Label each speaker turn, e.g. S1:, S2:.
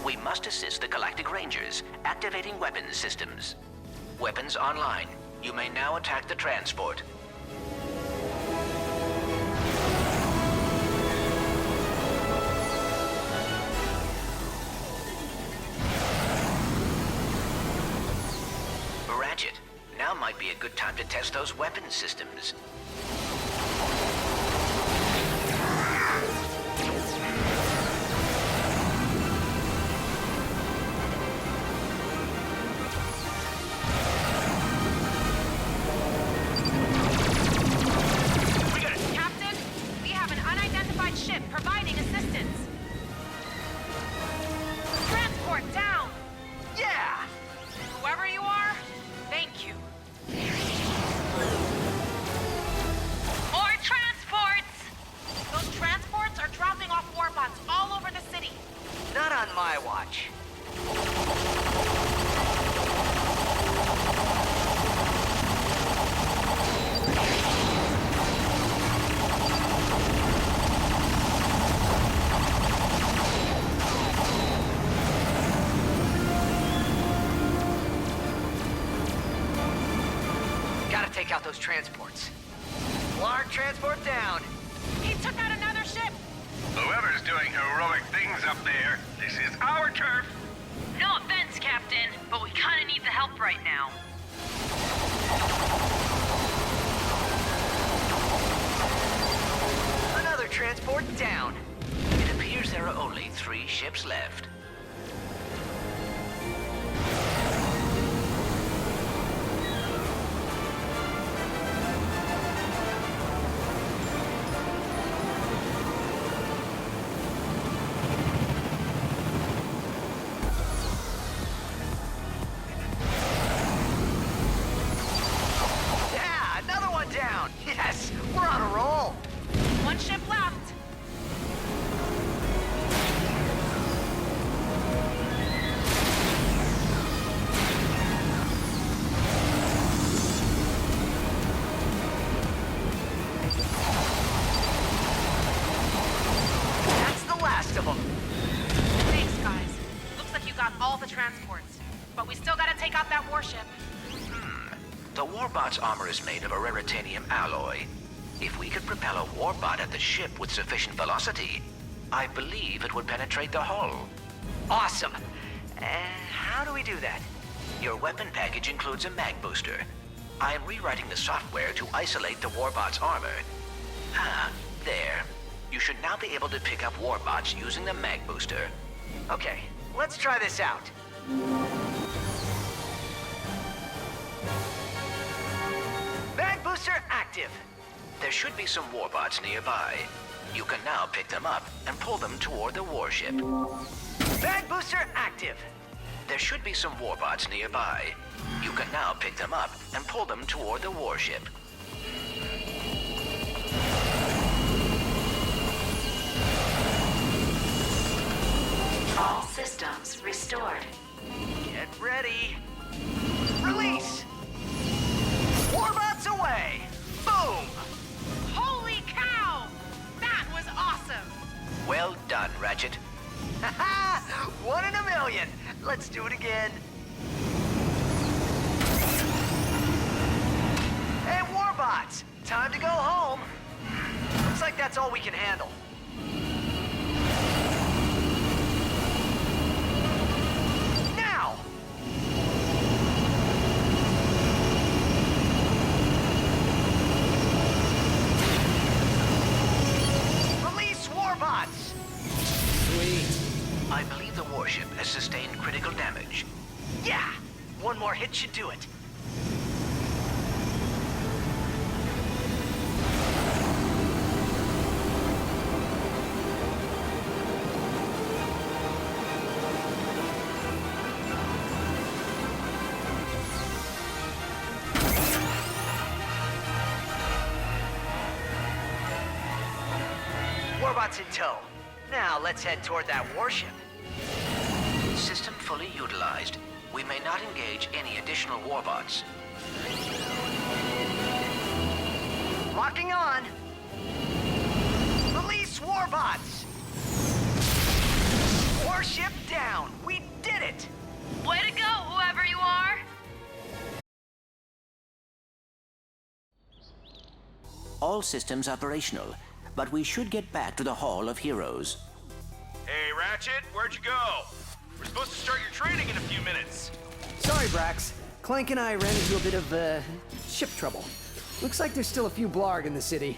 S1: We must assist the Galactic Rangers, activating weapons systems. Weapons online. You may now attack the transport. Ratchet, now might be a good time to test those weapons systems.
S2: Take out those transports. Lark transport down.
S3: He took out another ship.
S4: Whoever's doing heroic things up there, this is our turf.
S5: No offense, Captain, but we kinda need the help right now.
S2: Another transport down.
S1: It appears there are only 3 ships left.
S2: Yes, we're on a roll.
S3: 1 ship left.
S2: That's the last of them.
S3: Thanks, guys. Looks like you got all the transports. But we still gotta take out that warship.
S1: The warbot's armor is made of a raritanium alloy. If we could propel a warbot at the ship with sufficient velocity, I believe it would penetrate the hull.
S2: Awesome. How do we do that?
S1: Your weapon package includes a mag booster. I am rewriting the software to isolate the warbot's armor. Ah, there. You should now be able to pick up warbots using the mag booster.
S2: Okay, let's try this out. Mag booster active.
S1: There should be some warbots nearby. You can now pick them up and pull them toward the warship.
S2: Mag booster active.
S1: There should be some warbots nearby. You can now pick them up and pull them toward the warship.
S5: All systems restored.
S2: Get ready. Release! Warbots away! Boom!
S3: Holy cow! That was awesome!
S1: Well done, Ratchet.
S2: Haha! 1 in a million! Let's do it again. Hey, warbots! Time to go home. Looks like that's all we can handle. Now! Release warbots!
S1: Sweet. I believe the warship has sustained critical damage.
S2: Yeah! 1 more hit should do it. Warbots in tow. Now let's head toward that warship.
S1: System fully utilized. We may not engage any additional warbots.
S2: Locking on. Release warbots. Warship down.
S1: all systems operational, but we should get back to the Hall of Heroes.
S4: Hey, Ratchet, where'd you go? We're supposed to start your training in a few minutes.
S2: Sorry, Brax. Clank and I ran into a bit of, ship trouble. Looks like there's still a few blarg in the city.